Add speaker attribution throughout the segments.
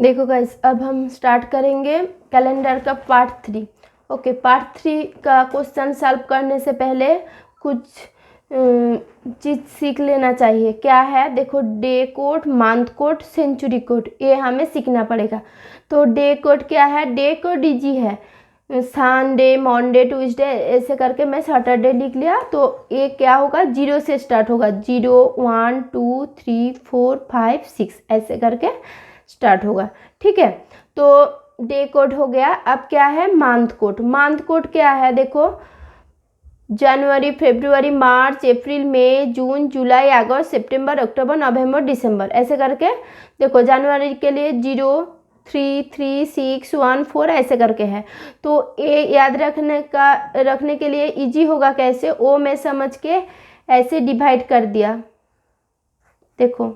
Speaker 1: देखो गाइस, अब हम स्टार्ट करेंगे कैलेंडर का पार्ट 3। ओके, पार्ट 3 का क्वेश्चन सॉल्व करने से पहले कुछ चीज़ सीख लेना चाहिए। क्या है, देखो, day code, month code, century code, ये हमें सीखना पड़ेगा। तो डे कोड क्या है? डे कोड इजी है, संडे, मंडे, ट्यूसडे, ऐसे करके मैं सैटरडे लिख लिया। तो ये क्या होगा? 0 से स्टार्ट होगा, 0 1 2 3 4 5 6 ऐसे करके स्टार्ट होगा। ठीक है, तो डे कोड हो गया। अब क्या है? Month code. मंथ कोड क्या है? देखो, जनवरी, फरवरी, मार्च, अप्रैल, मई, जून, जुलाई, अगस्त, सितंबर, अक्टूबर, नवंबर, दिसंबर, ऐसे करके। देखो, जनवरी के लिए 0 3 3 6 1 4 ऐसे करके है। तो ये याद रखने के लिए इजी होगा। कैसे? वो मैं समझ के ऐसे डिवाइड कर दिया। देखो,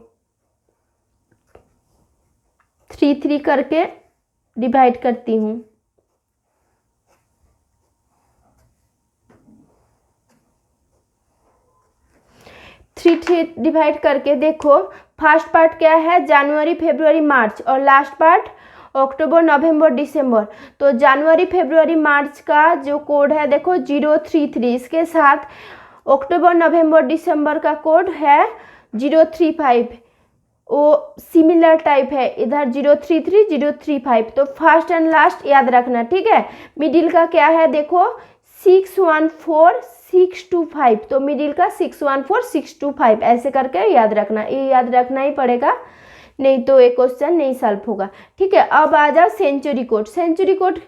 Speaker 1: 3 3 करके डिवाइड करती हूँ। थ्री डिवाइड करके देखो, फर्स्ट पार्ट क्या है? जनवरी, फरवरी, मार्च, और लास्ट पार्ट अक्टूबर, नवंबर, दिसंबर। तो जनवरी, फरवरी, मार्च का जो कोड है, देखो 033। इसके साथ अक्टूबर, नवंबर, दिसंबर का कोड है 035। वो सिमिलर टाइप है, इधर 033 035। तो फर्स्ट एंड लास्ट याद रखना। ठीक है, मिडिल का क्या है? देखो 614 625। तो मिडिल का 614 625 ऐसे करके याद रखना। ये याद रखना ही पड़ेगा, नहीं तो ये क्वेश्चन नहीं सॉल्व होगा। ठीक है, अब आ जाओ सेंचुरी कोड। सेंचुरी कोड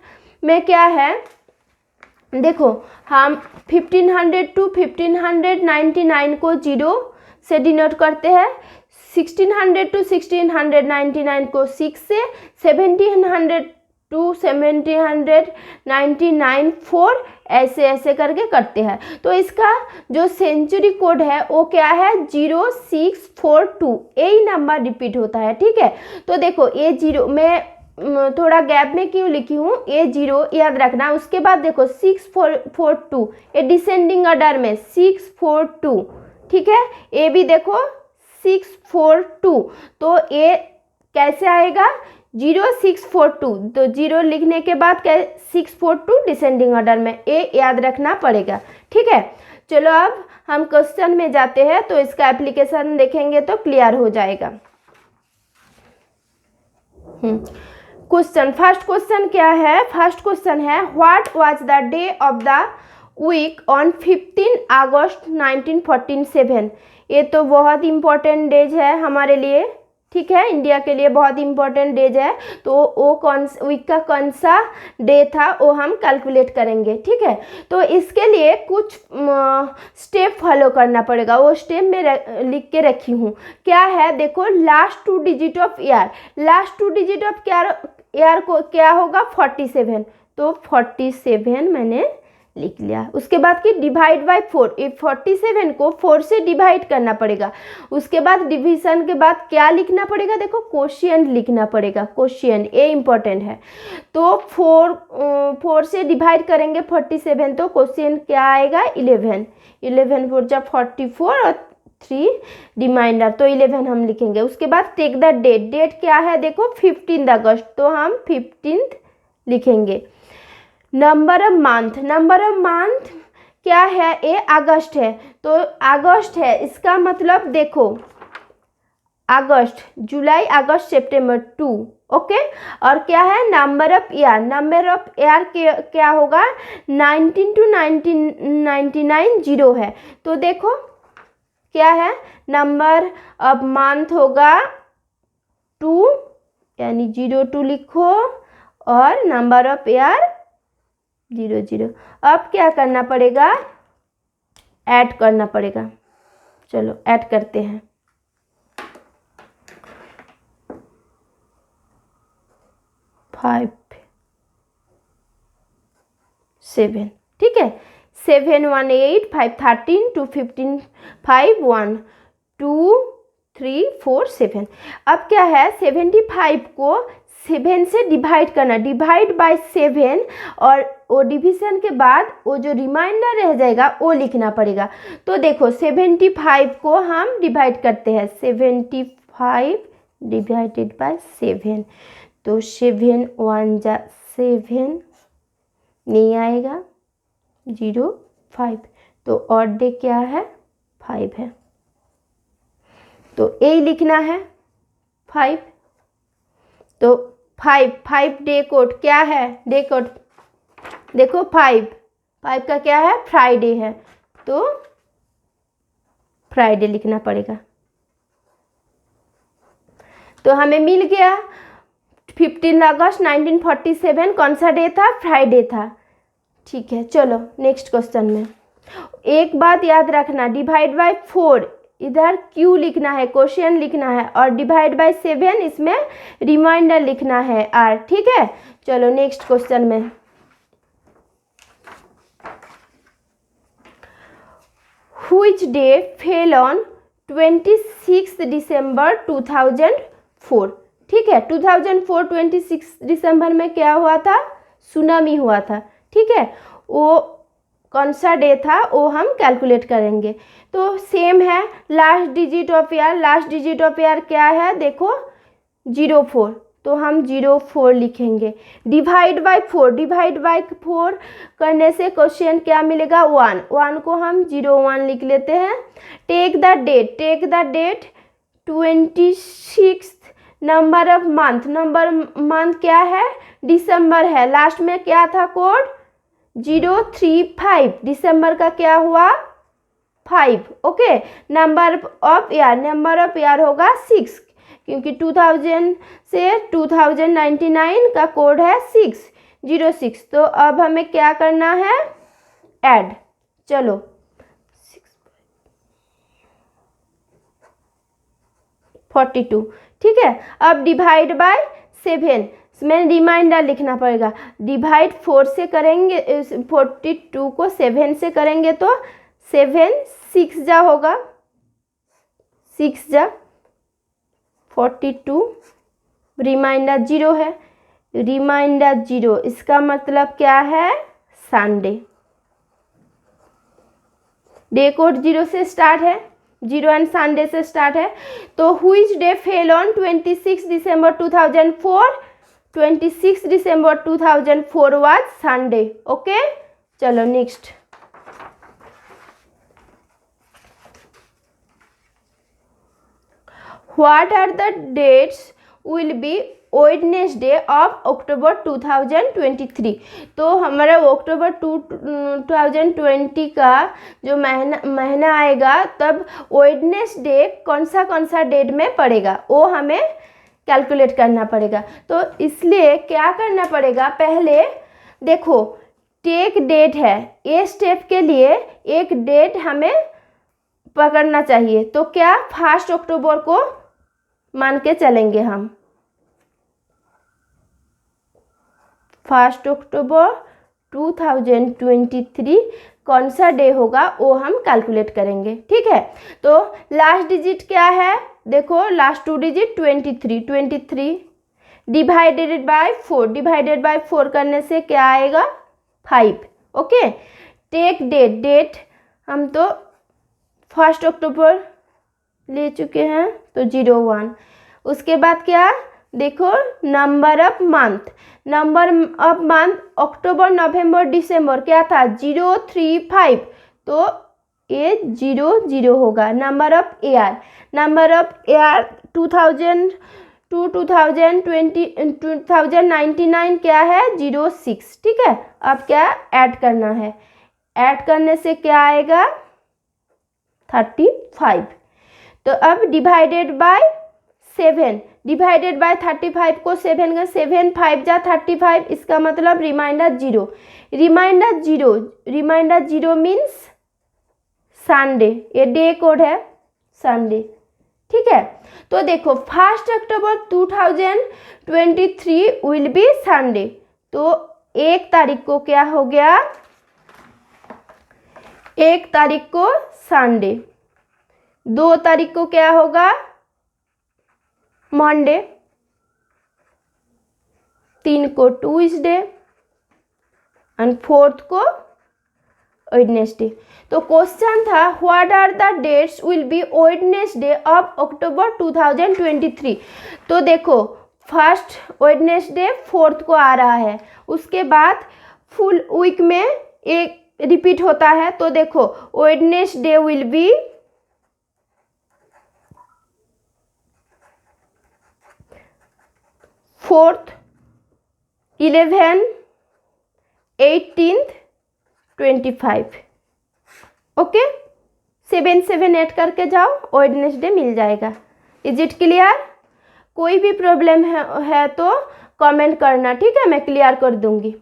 Speaker 1: में क्या है? देखो, हम 1500 टू 1599 को 0 से डिनोट करते हैं, 1600 टू 1699 को 6 से, 1700 टू 1799 4 ऐसे ऐसे करके करते हैं। तो इसका जो सेंचुरी कोड है वो क्या है? 0642। यही नंबर रिपीट होता है। ठीक है, तो देखो ये 0 मैं थोड़ा गैप में क्यों लिखी हूँ, ये 0 याद रखना। उसके बाद देखो 642, ये डिसेंडिंग ऑर्डर में 642। ठीक है, ये भी देखो 642। तो ये कैसे आएगा? 0642। तो 0 लिखने के बाद क्या? 642 डिसेंडिंग ऑर्डर में, ये याद रखना पड़ेगा। ठीक है, चलो अब हम क्वेश्चन में जाते हैं। तो इसका एप्लीकेशन देखेंगे तो क्लियर हो जाएगा। क्वेश्चन, फर्स्ट क्वेश्चन क्या है? फर्स्ट क्वेश्चन है, what was the day of the week on 15 August 1947। ये तो बहुत इंपॉर्टेंट डेज है हमारे लिए। ठीक है, इंडिया के लिए बहुत इंपॉर्टेंट डेज है। तो वो वीक का कौन सा डे था वो हम कैलकुलेट करेंगे। ठीक है, तो इसके लिए कुछ स्टेप फॉलो करना पड़ेगा। वो स्टेप में लिख के रखी हूँ। क्या है? देखो, last 2 digit of year. Last 2 digit of year को क्या होगा? 47। तो 47 मैंने लिख लिया। उसके बाद की डिवाइड बाय 4। ये 47 को 4 से डिवाइड करना पड़ेगा। उसके बाद डिवीजन के बाद क्या लिखना पड़ेगा? देखो, कोशिएंट लिखना पड़ेगा। कोशिएंट ये इंपॉर्टेंट है। तो 4 से डिवाइड करेंगे 47। तो कोशिएंट क्या आएगा? 11। 11 4 जा 44 और 3 रिमाइंडर, तो 11 हम लिखेंगे। उसके बाद टेक द डेट। डेट क्या है? देखो 15 अगस्त, तो हम 15 लिखेंगे। Number of month. Number of month क्या है? ये अगस्त है, तो अगस्त है। इसका मतलब देखो, अगस्त, जुलाई, अगस्त, सितंबर 2। ओके, और क्या है? Number of year. Number of year क्या होगा? 19 टू 1999 0 है। तो देखो क्या है? नंबर ऑफ मंथ होगा 2, यानी 02 लिखो, और नंबर ऑफ ईयर 00। अब क्या करना पड़ेगा? ऐड करना पड़ेगा। चलो ऐड करते हैं। 5 7। ठीक है, 7 1 8 5 13 2 15 5 1 2 3 4 7। अब क्या है? 75 को 7 से डिवाइड करना, डिवाइड बाय 7, और वो डिवीजन के बाद वो जो रिमाइंडर रह जाएगा वो लिखना पड़ेगा। तो देखो 75 को हम डिवाइड करते हैं, 75 डिवाइडेड बाय 7। तो 7 1 जा 7 नहीं आएगा, 0 5, तो ऑड डे क्या है 5 है, तो ए लिखना है 5। तो 5 डे कोड क्या है, डे कोड देखो 5 का क्या है फ्राइडे है, तो फ्राइडे लिखना पड़ेगा। तो हमें मिल गया 15 अगस्त 1947 कौन सा डे था, फ्राइडे था। ठीक है, चलो नेक्स्ट क्वेश्चन में एक बात याद रखना, डिवाइड बाय 4 इधर क्यू लिखना है, क्वेश्चन लिखना है, और डिवाइड बाय 7 इसमें रिमाइंडर लिखना है आर। ठीक है, चलो नेक्स्ट क्वेश्चन में Which day fell on 26 December 2004? ठीक है, 2004 26 दिसंबर में क्या हुआ था, सुनामी हुआ था। ठीक है, वो कौन सा डे था वो हम कैलकुलेट करेंगे। तो सेम है, लास्ट डिजिट ऑफ ईयर क्या है देखो 04, तो हम 04 लिखेंगे। डिवाइड बाय 4 करने से क्वेश्चन क्या मिलेगा 1 को हम 01 लिख लेते हैं। Take the date 26 number of month क्या है, दिसंबर है, लास्ट में क्या था कोड 035, दिसंबर का क्या हुआ 5। ओके, नंबर ऑफ ईयर होगा 6, क्योंकि 2000 से 2099 का कोड है 606। तो अब हमें क्या करना है, ऐड। चलो 42। ठीक है, अब डिवाइड बाय 7 इसमें रिमाइंडर लिखना पड़ेगा। डिवाइड 4 से करेंगे, 42 को 7 से करेंगे तो 7 6 जा होगा, 6 जा 42, रिमाइंडर 0 है, रिमाइंडर 0 इसका मतलब क्या है संडे। डे कोड 0 से स्टार्ट है, 0 एंड संडे से स्टार्ट है। तो which day fell on 26 December 2004? 26 December 2004 was Sunday. Okay, चलो next. What are the dates will be Wednesday of October 2023? तो हमारा अक्टूबर 2020 का जो महीना आएगा तब वेडनेसडे कौन सा डेट में पड़ेगा वो हमें कैलकुलेट करना पड़ेगा। तो इसलिए क्या करना पड़ेगा, पहले देखो टेक डेट है, ये स्टेप के लिए एक डेट हमें पकड़ना चाहिए। तो क्या 1 अक्टूबर को मान के चलेंगे हम, 1 अक्टूबर 2023 कौन सा डे होगा वो हम कैलकुलेट करेंगे। ठीक है, तो लास्ट डिजिट क्या है, देखो लास्ट 2 डिजिट 23 डिवाइडेड बाय 4 करने से क्या आएगा 5। ओके, टेक डेट हम तो 1 अक्टूबर ले चुके हैं तो 01। उसके बाद क्या देखो नंबर ऑफ मंथ अक्टूबर नवंबर दिसंबर क्या था 035, तो ये 00 होगा। नंबर ऑफ ईयर 2099 क्या है 06। ठीक है, अब क्या ऐड करना है, ऐड करने से क्या आएगा 35। तो अब डिवाइडेड बाय 7, डिवाइडेड बाय 35 को 7 का 7 5 जा 35, इसका मतलब रिमाइंडर 0 मीन्स संडे, ये डे कोड है संडे। ठीक है, तो देखो 1 अक्टूबर 2023 विल बी संडे, तो 1 तारीख को क्या हो गया, 1 तारीख को संडे, 2 तारीख को क्या होगा मंडे, 3 को ट्यूसडे एंड 4 को वेडनेसडे। तो क्वेश्चन था what are the dates will be Wednesday of October 2023। तो देखो फर्स्ट वेडनेसडे फोर्थ को आ रहा है, उसके बाद फुल वीक में एक रिपीट होता है। तो देखो Wednesday will be fourth, 11, 18th, 25। Okay, 7 add करके जाओ, वेडनेसडे मिल जाएगा। Is it clear? कोई भी प्रॉब्लम है तो कमेंट करना, ठीक है, मैं क्लियर कर दूंगी।